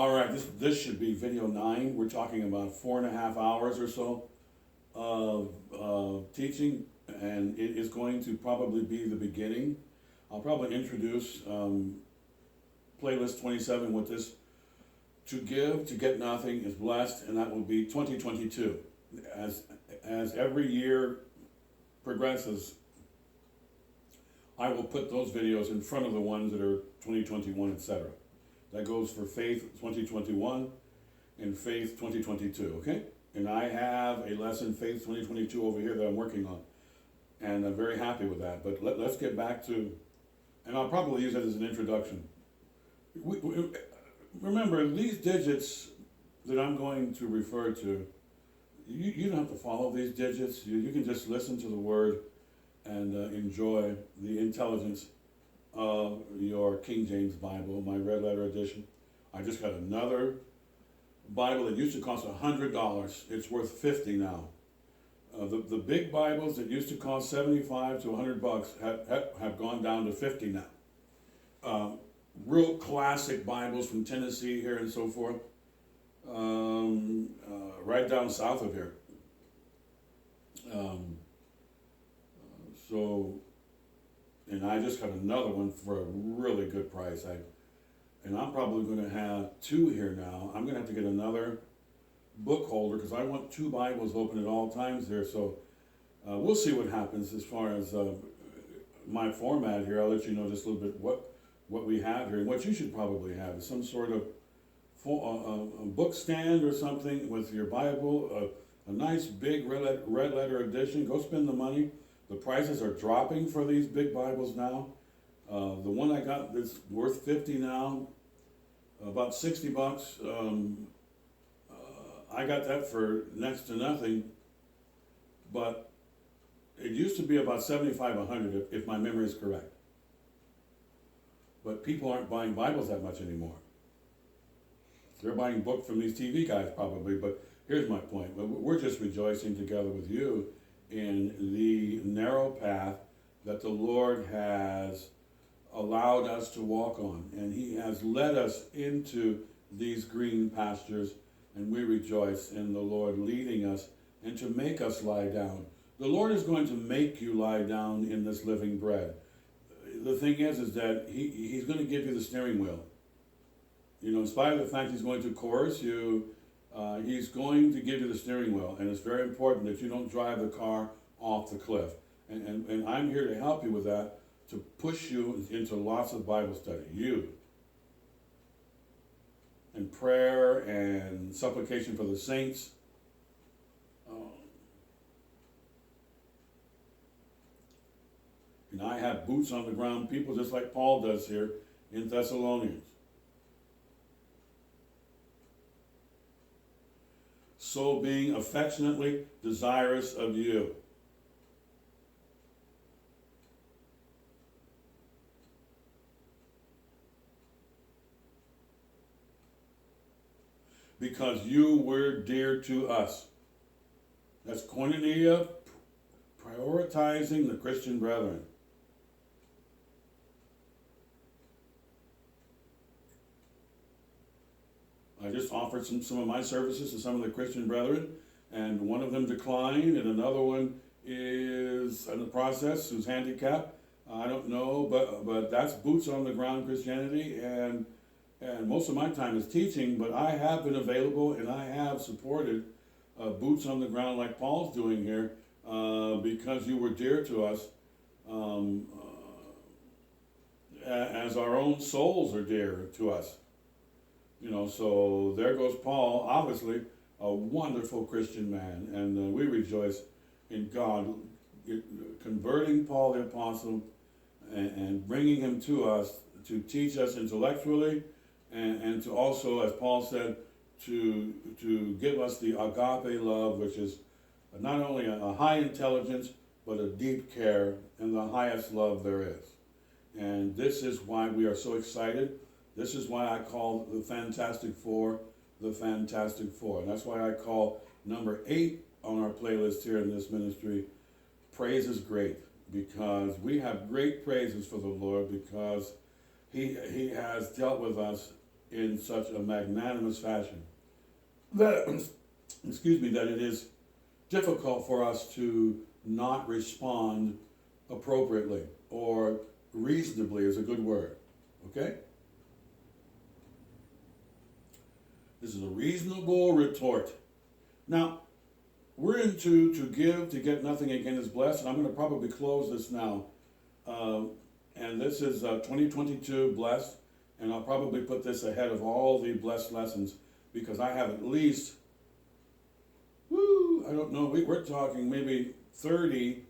All right, this should be video 9. We're talking about 4.5 hours or so of teaching, and it is going to probably be the beginning. I'll probably introduce playlist 27 with this. To give, to get nothing is blessed, and that will be 2022. As every year progresses, I will put those videos in front of the ones that are 2021, etc. That goes for Faith 2021 and Faith 2022, okay? And I have a lesson, Faith 2022, over here that I'm working on. And I'm very happy with that. But let's get back to, and I'll probably use that as an introduction. Remember, these digits that I'm going to refer to, you don't have to follow these digits. You can just listen to the word and enjoy the intelligence of your King James Bible, my red letter edition. I just got another Bible that used to cost $100. It's worth $50 now. The big Bibles that used to cost $75 to $100 have gone down to $50 now. Real classic Bibles from Tennessee here and so forth, right down south of here. And I just got another one for a really good price. And I'm probably going to have 2 here now. I'm going to have to get another book holder because I want 2 Bibles open at all times here. So we'll see what happens as far as my format here. I'll let you know just a little bit what we have here. And what you should probably have is some sort of a book stand or something with your Bible, a nice big red letter edition. Go spend the money. The prices are dropping for these big Bibles now. The one I got that's worth $50 now, about $60. I got that for next to nothing, but it used to be about $75, $100 if my memory is correct. But people aren't buying Bibles that much anymore. They're buying books from these TV guys probably, but here's my point. We're just rejoicing together with you in the narrow path that the Lord has allowed us to walk on. And He has led us into these green pastures, and we rejoice in the Lord leading us and to make us lie down. The Lord is going to make you lie down in this living bread. The thing is that He's going to give you the steering wheel. You know, in spite of the fact He's going to coerce you, He's going to give you the steering wheel, and it's very important that you don't drive the car off the cliff. And I'm here to help you with that, to push you into lots of Bible study. You. And prayer and supplication for the saints. And I have boots on the ground people just like Paul does here in Thessalonians. So being affectionately desirous of you. Because you were dear to us. That's koinonia, prioritizing the Christian brethren. I just offered some of my services to some of the Christian brethren, and one of them declined, and another one is in the process who's handicapped. I don't know, but that's boots on the ground Christianity, and most of my time is teaching, but I have been available and I have supported boots on the ground like Paul's doing here because you were dear to us as our own souls are dear to us. You know, so there goes Paul, obviously a wonderful Christian man, and we rejoice in God converting Paul the apostle and bringing him to us to teach us intellectually and to also, as Paul said, to give us the agape love, which is not only a high intelligence, but a deep care and the highest love there is. And this is why we are so excited. This is why I call the Fantastic Four the Fantastic Four. And that's why I call number 8 on our playlist here in this ministry, Praise is Great, because we have great praises for the Lord because He has dealt with us in such a magnanimous fashion that, excuse me, that it is difficult for us to not respond appropriately, or reasonably is a good word, okay? This is a reasonable retort. Now, we're into to give, to get nothing again is blessed, and I'm going to probably close this now. And this is 2022 blessed, and I'll probably put this ahead of all the blessed lessons, because I have at least, I don't know, we're talking maybe 30,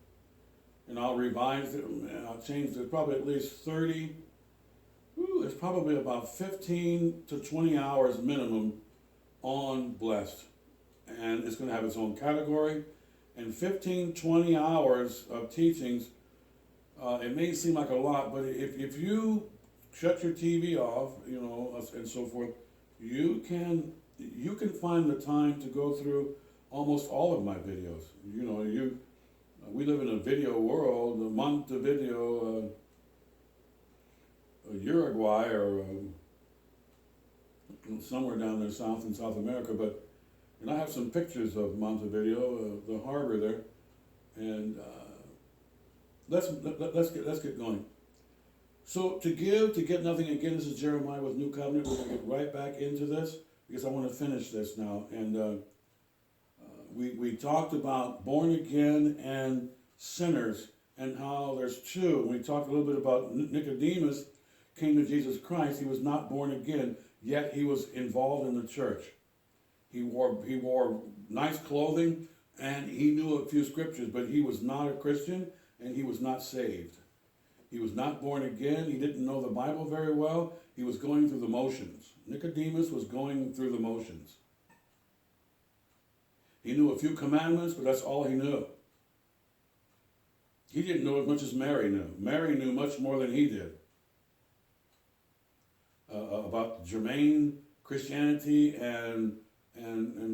and I'll revise it, and I'll change it, probably at least 30, there's probably about 15 to 20 hours minimum on blessed. And it's going to have its own category, and 15, 20 hours of teachings. It may seem like a lot, but if you shut your TV off, and so forth, you can find the time to go through almost all of my videos. We live in a video world. Montevideo, Uruguay, or somewhere down there south in South America, and I have some pictures of Montevideo, the harbor there, and let's get going. So to give, to get nothing again. This is Jeremiah with New Covenant. We're going to get right back into this because I want to finish this now. And we talked about born again and sinners, and how there's two. We talked a little bit about Nicodemus came to Jesus Christ. He was not born again, yet he was involved in the church. He wore nice clothing, and he knew a few scriptures, but he was not a Christian, and he was not saved. He was not born again. He didn't know the Bible very well. He was going through the motions. Nicodemus was going through the motions. He knew a few commandments, but that's all he knew. He didn't know as much as Mary knew. Mary knew much more than he did about germane Christianity and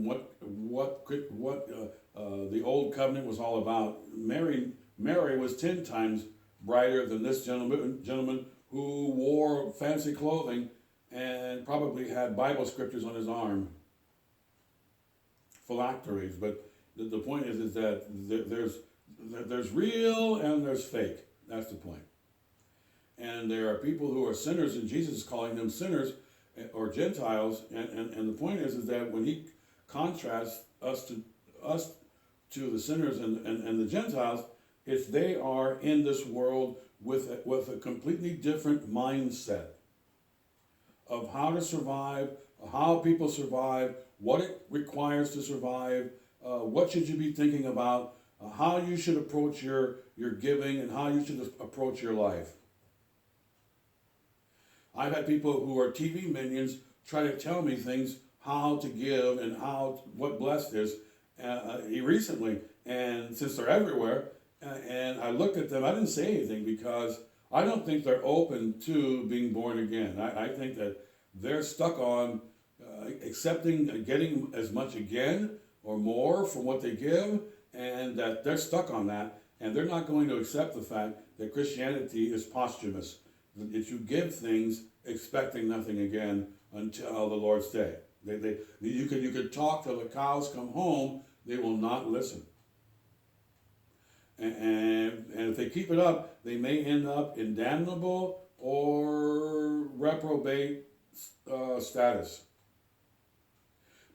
what the old covenant was all about. Mary was 10 times brighter than this gentleman who wore fancy clothing and probably had Bible scriptures on his arm. Phylacteries. But the point is that there's real and there's fake. That's the point. And there are people who are sinners, and Jesus is calling them sinners or Gentiles. And the point is that when he contrasts us to the sinners and the Gentiles, it's they are in this world with a completely different mindset of how to survive, how people survive, what it requires to survive, what should you be thinking about, how you should approach your giving, and how you should approach your life. I've had people who are TV minions try to tell me things, how to give and what blessed is recently, and since they're everywhere, and I looked at them, I didn't say anything because I don't think they're open to being born again. I think that they're stuck on accepting, getting as much again or more from what they give, and that they're stuck on that, and they're not going to accept the fact that Christianity is posthumous, that you give things expecting nothing again until the Lord's day. You could talk till the cows come home, they will not listen. And if they keep it up, they may end up in damnable or reprobate status.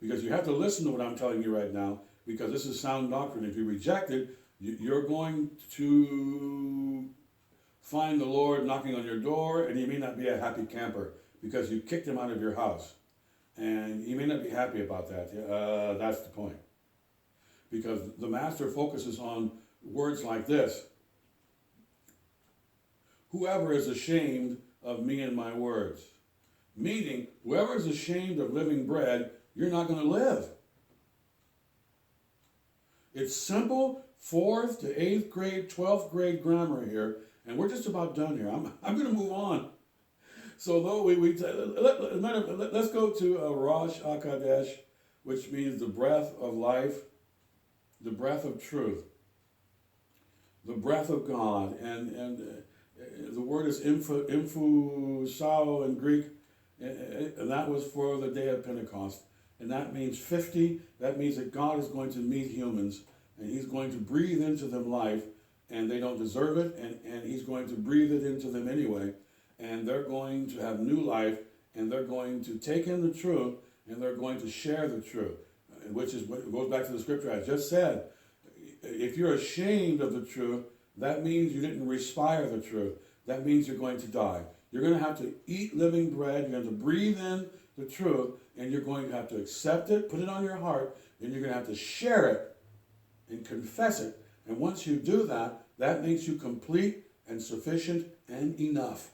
Because you have to listen to what I'm telling you right now, because this is sound doctrine. If you reject it, you're going to find the Lord knocking on your door, and he may not be a happy camper because you kicked him out of your house. And he may not be happy about that. That's the point. Because the master focuses on words like this: whoever is ashamed of me and my words. Meaning, whoever is ashamed of living bread, you're not going to live. It's simple 4th to 8th grade, 12th grade grammar here, and we're just about done here. I'm going to move on. So though let's go to Rosh HaKadesh, which means the breath of life, the breath of truth, the breath of God, and the word is infusao in Greek, And that was for the day of Pentecost. And that means 50. That means that God is going to meet humans, and he's going to breathe into them life, and they don't deserve it, and he's going to breathe it into them anyway. And they're going to have new life, and they're going to take in the truth, and they're going to share the truth, which is what goes back to the scripture I just said. If you're ashamed of the truth, that means you didn't respire the truth. That means you're going to die. You're going to have to eat living bread. You're going to breathe in the truth, and you're going to have to accept it, put it on your heart, and you're going to have to share it and confess it. And once you do that, that makes you complete and sufficient and enough.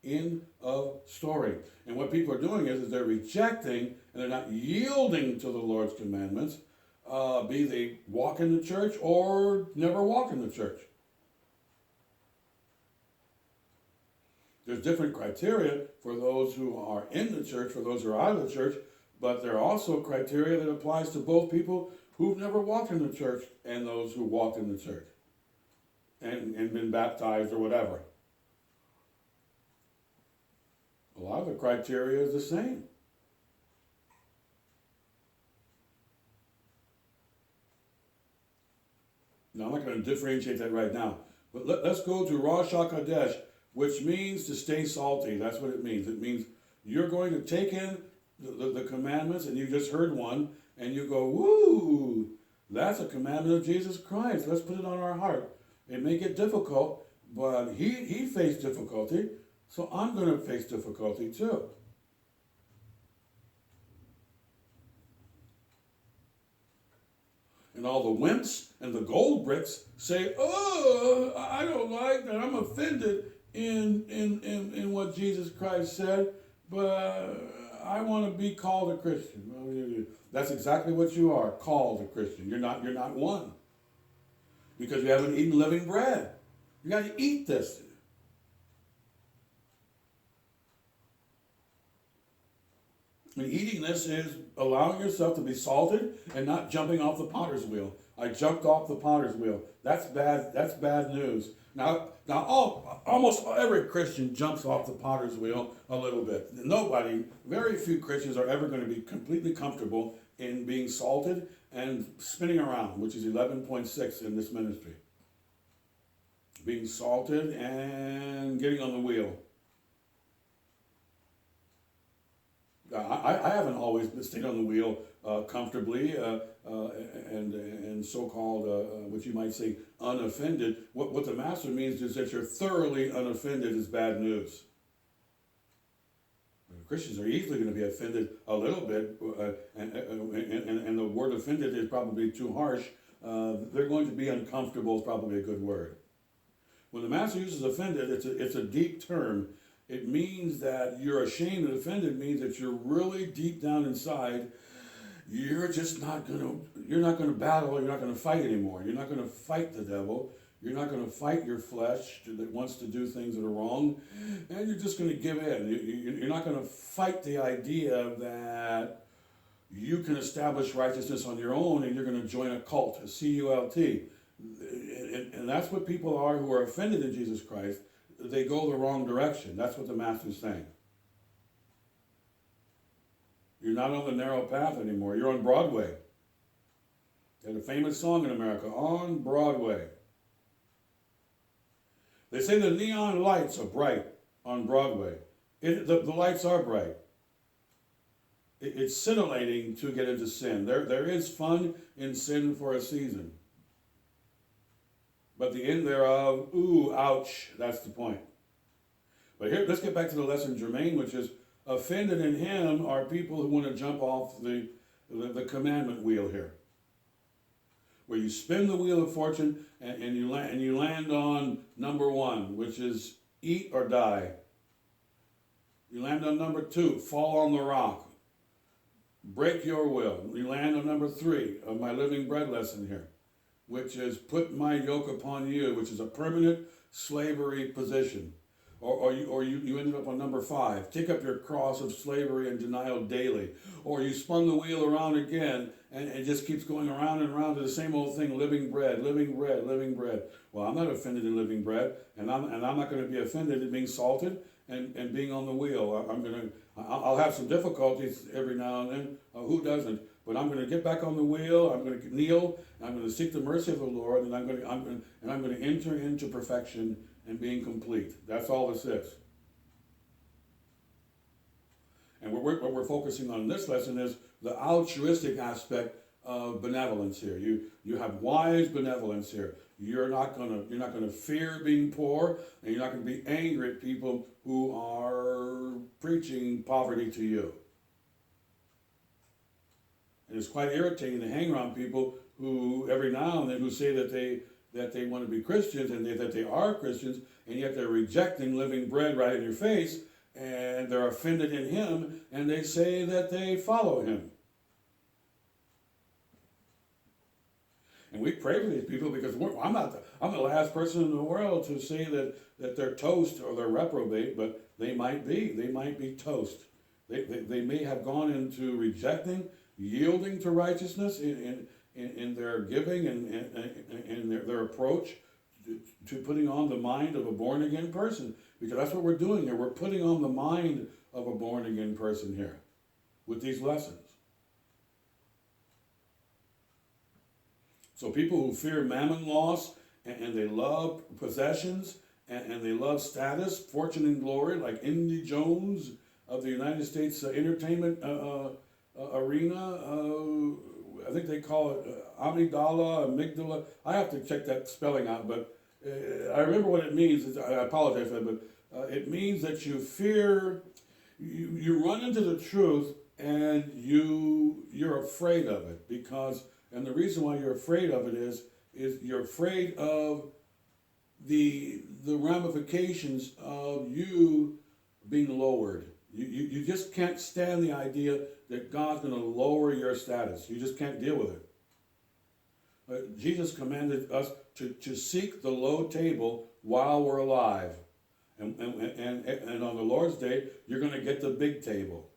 End of story. And what people are doing is they're rejecting and they're not yielding to the Lord's commandments, be they walk in the church or never walk in the church. There's different criteria for those who are in the church, for those who are out of the church, but there are also criteria that applies to both people who've never walked in the church and those who walked in the church and been baptized or whatever. A lot of the criteria is the same. Now, I'm not going to differentiate that right now, but let's go to Rosh HaKodesh, which means to stay salty. That's what it means. It means you're going to take in the commandments, and you just heard one, and you go, woo, that's a commandment of Jesus Christ. Let's put it on our heart. It may get difficult, but he faced difficulty, so I'm going to face difficulty too. And all the wimps and the gold bricks say, oh, I don't like that. I'm offended in what Jesus Christ said, but I want to be called a Christian. That's exactly what you are, called a Christian. You're not one. Because you haven't eaten living bread. You got to eat this. And eating this is allowing yourself to be salted and not jumping off the potter's wheel. I jumped off the potter's wheel. That's bad. That's bad news. Now, almost every Christian jumps off the potter's wheel a little bit. Very few Christians are ever going to be completely comfortable in being salted and spinning around, which is 11.6 in this ministry. Being salted and getting on the wheel. I haven't always stayed on the wheel comfortably and so-called, what you might say, unoffended. What the master means is that you're thoroughly unoffended is bad news. Christians are easily going to be offended a little bit, and the word offended is probably too harsh. They're going to be uncomfortable is probably a good word. When the master uses offended, it's a deep term. It means that you're ashamed, and offended means that you're really deep down inside, you're not going to battle, you're not going to fight anymore. You're not going to fight the devil. You're not going to fight your flesh that wants to do things that are wrong, and you're just going to give in. You're not going to fight the idea that you can establish righteousness on your own and you're going to join a cult, a C-U-L-T. And that's what people are who are offended in Jesus Christ. They go the wrong direction. That's what the master's saying. You're not on the narrow path anymore. You're on Broadway. They had a famous song in America, On Broadway. They say the neon lights are bright on Broadway. The lights are bright. It's scintillating to get into sin. There is fun in sin for a season. But the end thereof, ooh, ouch, that's the point. But here, let's get back to the lesson germane, which is offended in him are people who want to jump off the commandment wheel here. Where you spin the wheel of fortune and you land on number 1, which is eat or die. You land on number 2, fall on the rock. Break your will. You land on number 3 of my living bread lesson here, which is put my yoke upon you, which is a permanent slavery position. Or you ended up on number 5, take up your cross of slavery and denial daily. Or you spun the wheel around again, and it just keeps going around and around to the same old thing, living bread, living bread, living bread. Well, I'm not offended in living bread, and I'm not going to be offended in being salted and being on the wheel. I'll have some difficulties every now and then. Who doesn't? But I'm going to get back on the wheel. I'm going to kneel. I'm going to seek the mercy of the Lord, and I'm going to enter into perfection and being complete. That's all this is. And what we're focusing on in this lesson is the altruistic aspect of benevolence here. You have wise benevolence here. You're not gonna fear being poor, and you're not gonna be angry at people who are preaching poverty to you. And it's quite irritating to hang around people who every now and then who say that they want to be Christians and that they are Christians, and yet they're rejecting living bread right in your face, and they're offended in him, and they say that they follow him. And we pray for these people because I'm the last person in the world to say that they're toast or they're reprobate, but they might be toast. They may have gone into rejecting, yielding to righteousness in their giving and their approach to putting on the mind of a born again person, because that's what we're doing here. We're putting on the mind of a born again person here with these lessons. So people who fear mammon loss and they love possessions and they love status, fortune, and glory, like Indy Jones of the United States entertainment arena. I think they call it amygdala. I have to check that spelling out, but I remember what it means. I apologize for that, but it means that you fear, you run into the truth and you're afraid of it because. And the reason why you're afraid of it is you're afraid of the ramifications of you being lowered. You just can't stand the idea that God's going to lower your status. You just can't deal with it. Jesus commanded us to seek the low table while we're alive. And on the Lord's day, you're going to get the big table.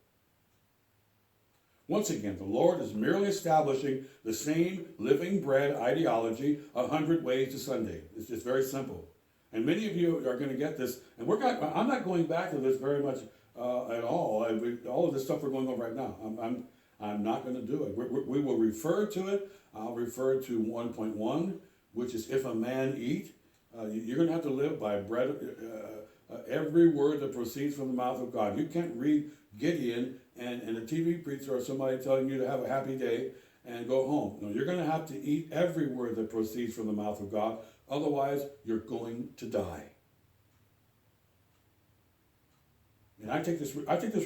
Once again, the Lord is merely establishing the same living bread ideology 100 ways to Sunday. It's just very simple. And many of you are going to get this. And I'm not going back to this very much at all. All of this stuff we're going over right now, I'm not going to do it. We will refer to it. I'll refer to 1.1, which is if a man eat. You're going to have to live by bread, every word that proceeds from the mouth of God. You can't read Gideon and a TV preacher or somebody telling you to have a happy day and go home. No, you're going to have to eat every word that proceeds from the mouth of God. Otherwise, you're going to die. And I take this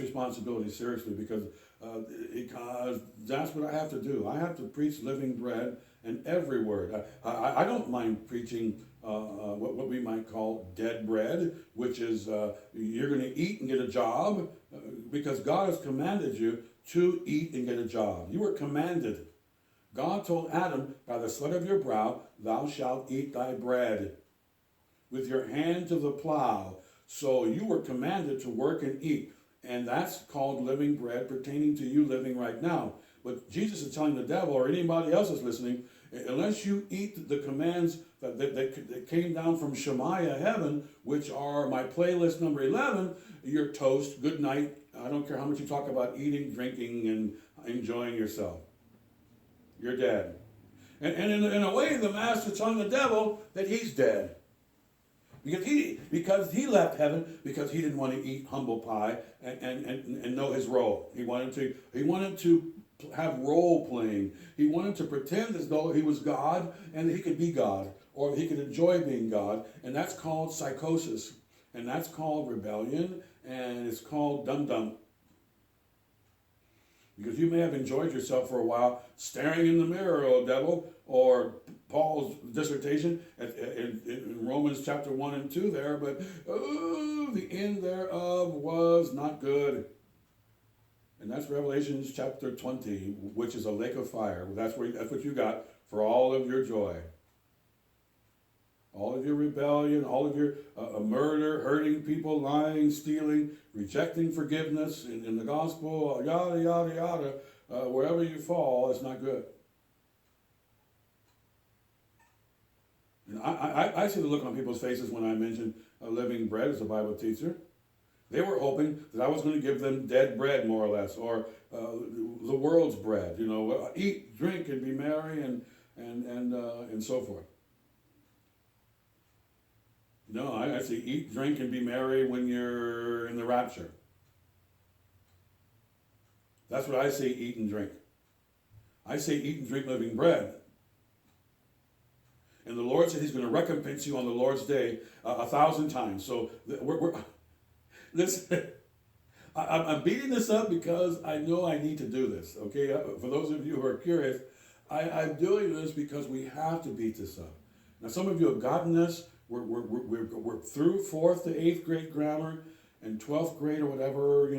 responsibility seriously because that's what I have to do. I have to preach living bread and every word. I don't mind preaching what we might call dead bread, which is you're going to eat and get a job because God has commanded you to eat and get a job. You were commanded. God told Adam, by the sweat of your brow, thou shalt eat thy bread with your hand to the plow. So you were commanded to work and eat. And that's called living bread pertaining to you living right now. But Jesus is telling the devil or anybody else that's listening, unless you eat the commands that came down from Shemaiah heaven, which are my playlist number 11, you're toast, good night. I don't care how much you talk about eating, drinking, and enjoying yourself. You're dead. And in a way, the master's telling the devil that he's dead. Because he left heaven because he didn't want to eat humble pie and know his role. He wanted to have role playing. He wanted to pretend as though he was God and he could be God, or he could enjoy being God, and that's called psychosis, and that's called rebellion, and it's called dum-dum. Because you may have enjoyed yourself for a while staring in the mirror, oh devil, or Paul's dissertation in Romans chapter 1 and 2 there, but the end thereof was not good. And that's Revelation chapter 20, which is a lake of fire. That's what you got for all of your joy. All of your rebellion, all of your murder, hurting people, lying, stealing, rejecting forgiveness in the gospel, yada, yada, yada. Wherever you fall, it's not good. And I see the look on people's faces when I mention living bread as a Bible teacher. They were hoping that I was going to give them dead bread, more or less, or the world's bread. Eat, drink, and be merry, and so forth. No, I say eat, drink, and be merry when you're in the rapture. That's what I say, eat and drink. I say eat and drink living bread. And the Lord said He's going to recompense you on the Lord's day 1,000 times. So listen, I'm beating this up because I know I need to do this. Okay, for those of you who are curious, I'm doing this because we have to beat this up. Now, some of you have gotten this. We're through 4th to 8th grade grammar and 12th grade or whatever.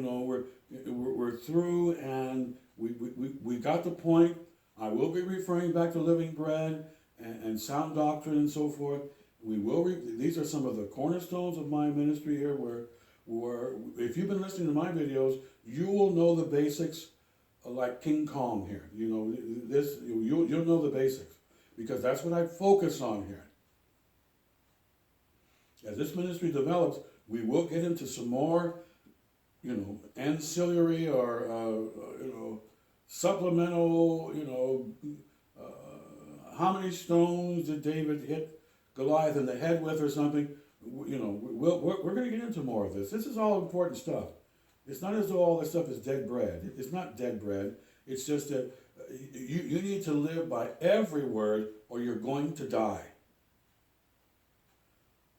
We're through, and we got the point. I will be referring back to living bread and sound doctrine and so forth. These are some of the cornerstones of my ministry here. Where if you've been listening to my videos, you will know the basics, like King Kong here. You'll know the basics because that's what I focus on here. As this ministry develops, we will get into some more, ancillary or supplemental, how many stones did David hit Goliath in the head with or something? We're going to get into more of this. This is all important stuff. It's not as though all this stuff is dead bread. It's not dead bread. It's just that you need to live by every word or you're going to die.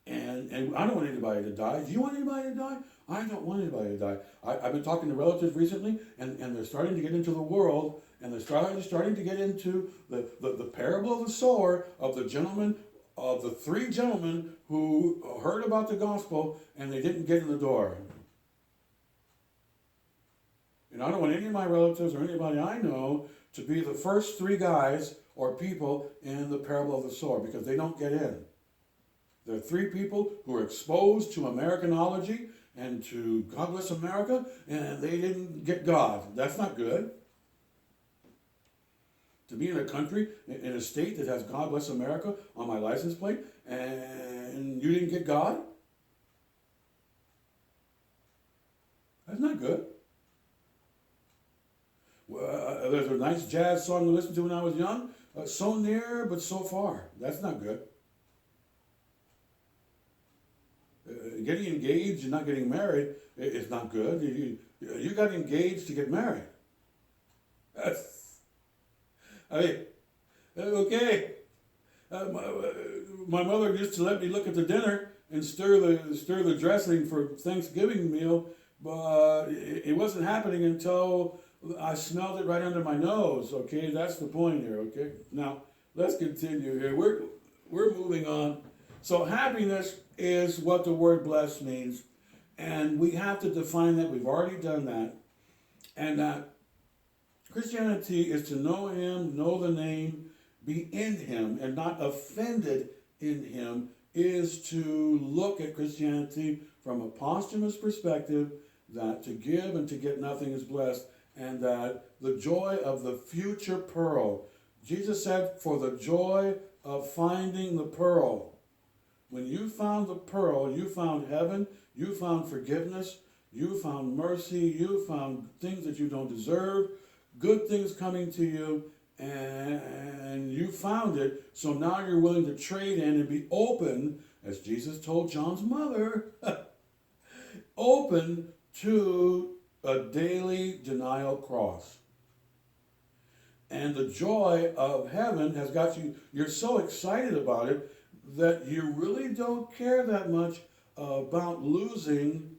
And I don't want anybody to die. Do you want anybody to die? I don't want anybody to die. I've been talking to relatives recently, and they're starting to get into the world, and they're starting to get into the parable of the sower of the 3 gentlemen who heard about the gospel and they didn't get in the door. And I don't want any of my relatives or anybody I know to be the first 3 guys or people in the parable of the sower because they don't get in. There are 3 people who are exposed to Americanology and to God Bless America, and they didn't get God. That's not good. To be in a country, in a state that has God Bless America on my license plate, and you didn't get God? That's not good. There's a nice jazz song to listen to when I was young. So near, but so far. That's not good. Getting engaged and not getting married is not good. You got engaged to get married. Okay. My mother used to let me look at the dinner and stir the dressing for Thanksgiving meal, but it wasn't happening until I smelled it right under my nose. Okay, that's the point here. Okay, now let's continue here. We're moving on. So happiness is what the word blessed means, and we have to define that. We've already done that, and that Christianity is to know Him, know the name, be in Him, and not offended in Him, is to look at Christianity from a posthumous perspective, that to give and to get nothing is blessed, and that the joy of the future pearl. Jesus said, for the joy of finding the pearl. When you found the pearl, you found heaven, you found forgiveness, you found mercy, you found things that you don't deserve, good things coming to you, and you found it. So now you're willing to trade in and be open, as Jesus told John's mother, open to a daily denial cross. And the joy of heaven has got you, you're so excited about it that you really don't care that much about losing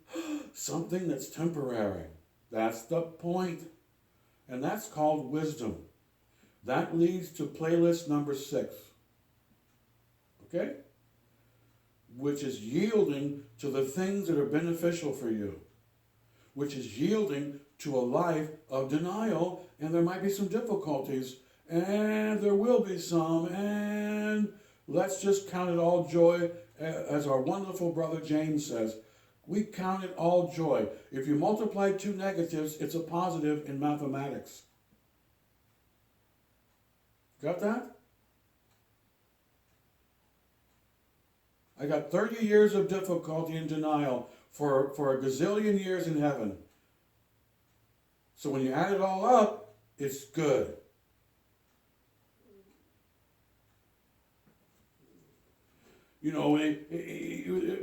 something that's temporary. That's the point. And that's called wisdom. That leads to playlist number 6. Okay? Which is yielding to the things that are beneficial for you. Which is yielding to a life of denial. And there might be some difficulties. And there will be some. And let's just count it all joy. As our wonderful brother James says, we count it all joy. If you multiply 2 negatives, it's a positive in mathematics. Got that? I got 30 years of difficulty and denial, for a gazillion years in heaven. So when you add it all up, it's good. You know,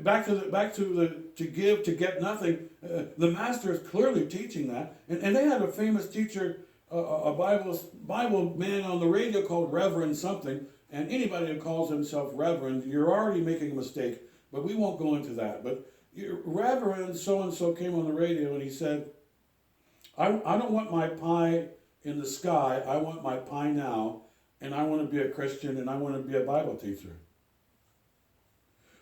back to the to give to get nothing. The master is clearly teaching that, and they had a famous teacher, a Bible man on the radio called Reverend something. And anybody who calls himself Reverend, you're already making a mistake. But we won't go into that. But Reverend so and so came on the radio and he said, I don't want my pie in the sky. I want my pie now, and I want to be a Christian, and I want to be a Bible teacher.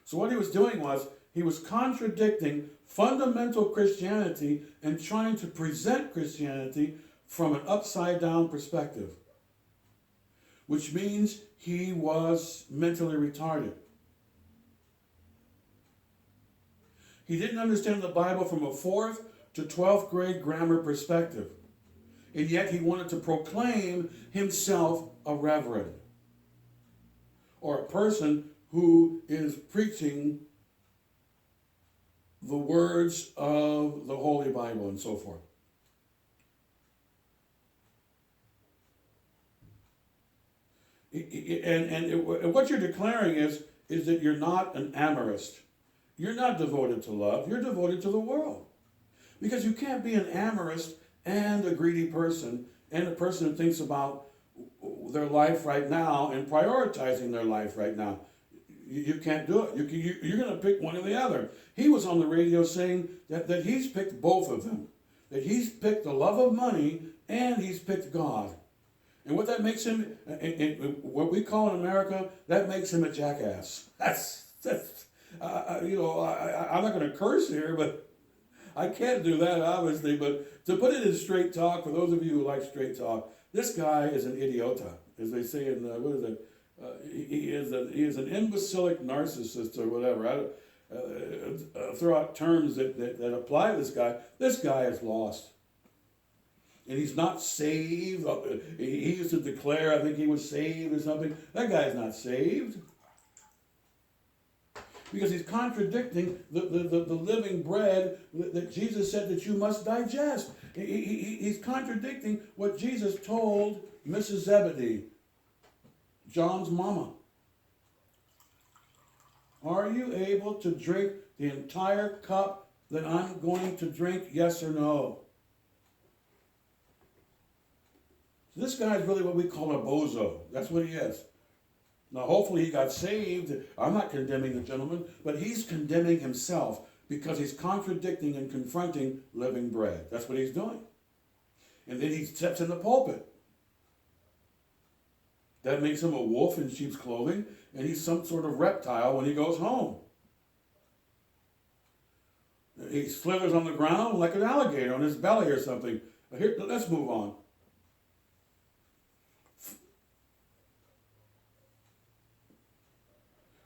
So what he was doing was, he was contradicting fundamental Christianity and trying to present Christianity from an upside-down perspective, which means he was mentally retarded. He didn't understand the Bible from a 4th to 12th grade grammar perspective, and yet he wanted to proclaim himself a reverend, or a person who is preaching the words of the Holy Bible and so forth. And what you're declaring is that you're not an amorist. You're not devoted to love. You're devoted to the world. Because you can't be an amorist and a greedy person and a person who thinks about their life right now and prioritizing their life right now. You can't do it. You're going to pick one or the other. He was on the radio saying that he's picked both of them. That he's picked the love of money and he's picked God. And what that makes him, what we call in America, that makes him a jackass. I'm not going to curse here, but I can't do that, obviously. But to put it in straight talk, for those of you who like straight talk, this guy is an idiota, as they say in, he is an imbecilic narcissist or whatever. Throw out terms that apply to this guy. This guy is lost. And he's not saved. He used to declare, I think he was saved or something. That guy's not saved. Because he's contradicting the living bread that Jesus said that you must digest. He's contradicting what Jesus told Mrs. Zebedee, John's mama. Are you able to drink the entire cup that I'm going to drink, yes or no? So this guy is really what we call a bozo. That's what he is. Now, hopefully he got saved. I'm not condemning the gentleman, but he's condemning himself because he's contradicting and confronting living bread. That's what he's doing. And then he steps in the pulpit. That makes him a wolf in sheep's clothing, and he's some sort of reptile when he goes home. He slithers on the ground like an alligator on his belly or something. Here, let's move on.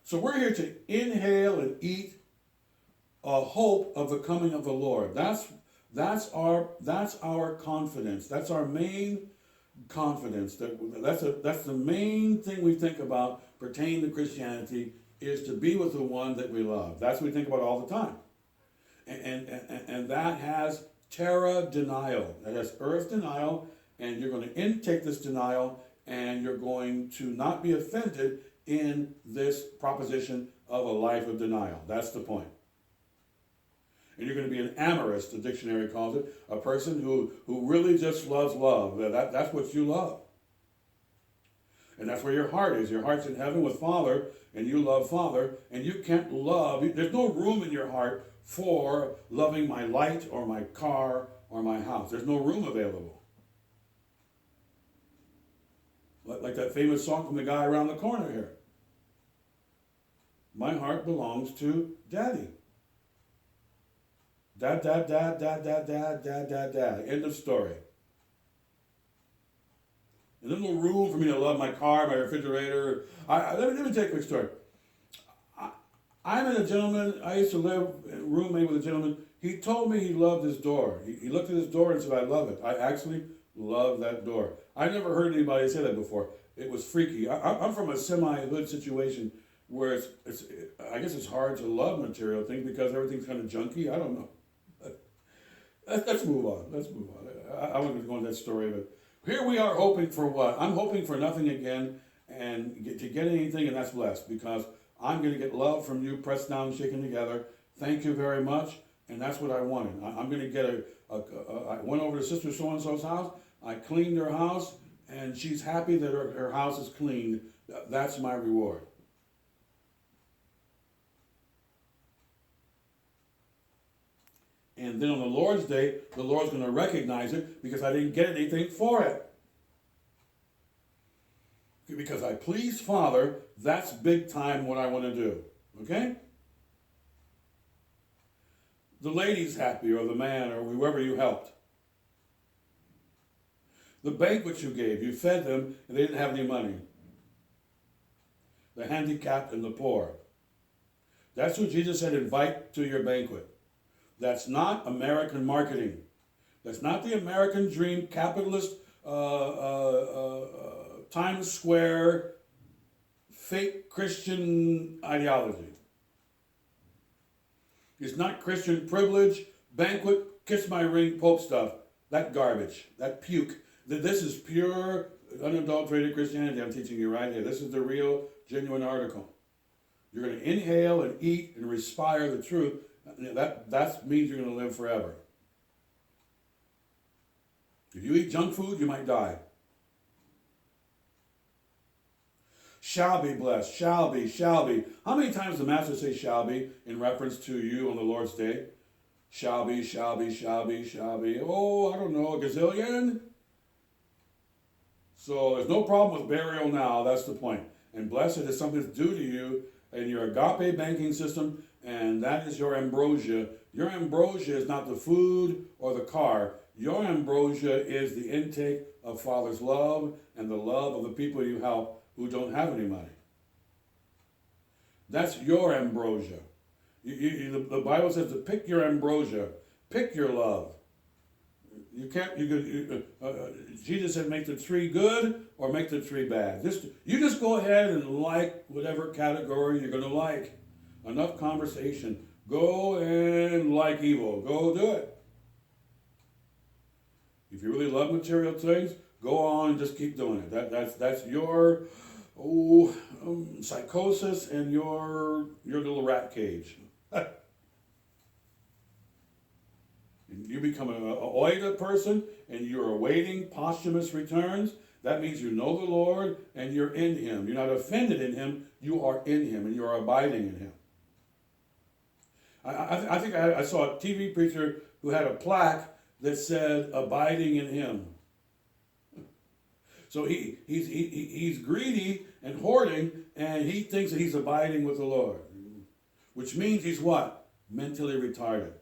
So we're here to inhale and eat a hope of the coming of the Lord. That's our confidence. That's our main confidence. That's the main thing we think about pertaining to Christianity, is to be with the one that we love. That's what we think about all the time. And that has terra denial. That has earth denial, and you're going to intake this denial, and you're going to not be offended in this proposition of a life of denial. That's the point. And you're going to be an amorist, the dictionary calls it, a person who really just loves love. That's what you love. And that's where your heart is. Your heart's in heaven with Father, and you love Father, and you can't love. There's no room in your heart for loving my light or my car or my house. There's no room available. Like that famous song from the guy around the corner here. My heart belongs to Daddy. Dad, dad, dad, dad, dad, dad, dad, dad, dad. End of story. And there's no room for me to love my car, my refrigerator. Let me tell you a quick story. I met a gentleman. I used to live roommate with a gentleman. He told me he loved his door. He looked at his door and said, I love it. I actually love that door. I never heard anybody say that before. It was freaky. I'm from a semi-hood situation where I guess it's hard to love material things because everything's kind of junky. I don't know. Let's move on. Let's move on. I wasn't going to go into that story, but here we are hoping for what? I'm hoping for nothing again and to get anything, and that's blessed because I'm going to get love from you, pressed down and shaken together. Thank you very much, and that's what I wanted. I'm going to get I went over to Sister So-and-so's house. I cleaned her house, and she's happy that her house is cleaned. That's my reward. And then on the Lord's Day, the Lord's going to recognize it because I didn't get anything for it. Because I please Father, that's big time what I want to do. Okay? The lady's happy, or the man, or whoever you helped. The banquet you gave, you fed them, and they didn't have any money. The handicapped and the poor. That's what Jesus said, invite to your banquet. That's not American marketing. That's not the American dream, capitalist, Times Square, fake Christian ideology. It's not Christian privilege, banquet, kiss my ring, Pope stuff. That garbage, that puke. This is pure, unadulterated Christianity I'm teaching you right here. This is the real, genuine article. You're going to inhale and eat and respire the truth. That means you're going to live forever. If you eat junk food, you might die. Shall be blessed, shall be, shall be. How many times does the Master say shall be in reference to you on the Lord's Day? Shall be, shall be, shall be, shall be. Oh, I don't know, a gazillion? So there's no problem with burial now, that's the point. And blessed is something that's due to you in your agape banking system, and that is your ambrosia. Your ambrosia is not the food or the car. Your ambrosia is the intake of Father's love and the love of the people you help who don't have any money. That's your ambrosia. The Bible says to pick your ambrosia, pick your love. You can't. Jesus said, make the tree good or make the tree bad. You just go ahead and like whatever category you're going to like. Enough conversation. Go and like evil. Go do it. If you really love material things, go on and just keep doing it. That's your psychosis and your little rat cage. You become an oida person and you're awaiting posthumous returns. That means you know the Lord and you're in Him. You're not offended in Him. You are in Him and you are abiding in Him. I think I saw a TV preacher who had a plaque that said abiding in Him. So he's greedy and hoarding, and he thinks that he's abiding with the Lord, which means he's what? Mentally retarded.